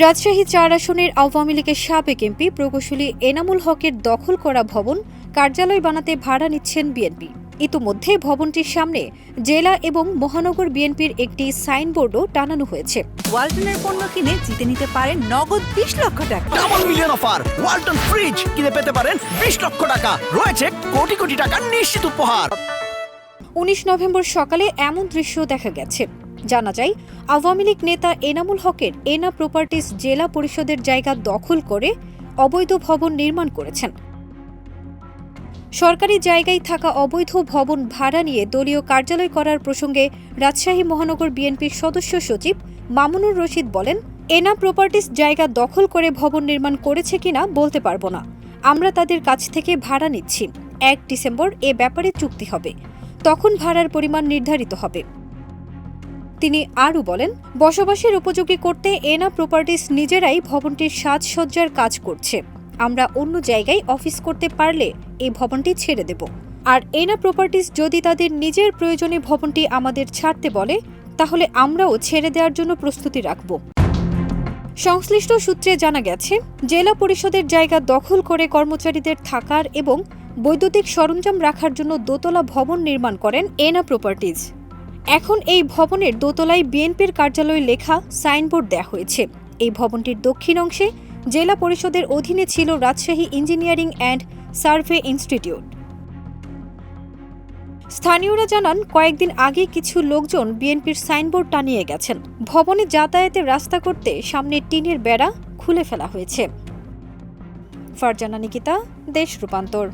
রাজশাহী ৪ আসনের আওয়ামী লীগের সাবেক এমপি প্রকৌশলী এনামুল হকের দখল করা ভবন কার্যালয় বানাতে ভাড়া নিচ্ছেন বিএনপি। ইতোমধ্যে ভবনটির সামনে জেলা এবং মহানগর বিএনপির একটি সাইনবোর্ডও টানানো হয়েছে। ওয়ালটনের পণ্য কিনে জিতে নিতে পারেন নগদ ২০ লক্ষ টাকা। Double million offer! Walton fridge কিনে পেতে পারেন ২০ লক্ষ টাকা। রয়েছে কোটি কোটি টাকার নিশ্চিত উপহার। ১৯ নভেম্বর সকালে এমন দৃশ্য দেখা গেছে। জানা যায়, আওয়ামী লীগ নেতা এনামুল হকের এনা প্রপার্টিজ জেলা পরিষদের জায়গা দখল করে অবৈধ ভবন নির্মাণ করেছেন। সরকারি জায়গায় থাকা অবৈধ ভবন ভাড়া নিয়ে দলীয় কার্যালয় করার প্রসঙ্গে রাজশাহী মহানগর বিএনপির সদস্য সচিব মামুনুর রশিদ বলেন, এনা প্রপার্টিজ জায়গা দখল করে ভবন নির্মাণ করেছে কিনা বলতে পারব না। আমরা তাদের কাছ থেকে ভাড়া নিচ্ছি। ১ ডিসেম্বর এ ব্যাপারে চুক্তি হবে, তখন ভাড়ার পরিমাণ নির্ধারিত হবে। তিনি আরও বলেন, বসবাসের উপযোগী করতে এনা প্রপার্টিজ নিজেরাই ভবনটির সাজসজ্জার কাজ করছে। আমরা অন্য জায়গায় অফিস করতে পারলে এই ভবনটি ছেড়ে দেব। আর এনা প্রপার্টিজ যদি তাদের নিজের প্রয়োজনে ভবনটি আমাদের ছাড়তে বলে, তাহলে আমরাও ছেড়ে দেওয়ার জন্য প্রস্তুতি রাখব। সংশ্লিষ্ট সূত্রে জানা গেছে, জেলা পরিষদের জায়গা দখল করে কর্মচারীদের থাকার এবং বৈদ্যুতিক সরঞ্জাম রাখার জন্য দোতলা ভবন নির্মাণ করেন এনা প্রপার্টিজ। এখন এই ভবনের দোতলায় বিএনপির কার্যালয় লেখা সাইনবোর্ড দেওয়া হয়েছে। এই ভবনটির দক্ষিণ অংশে জেলা পরিষদের অধীনে ছিল Rajshahi engineering and survey institute. স্থানীয়রা জানান, কয়েকদিন আগে কিছু লোকজন বিএনপির সাইনবোর্ড টানিয়ে গেছেন। ভবনে যাতায়াতের রাস্তা করতে সামনে টিনের বেড়া খুলে ফেলা হয়েছে। ফারজানা নিকিতা, দেশ রূপান্তর।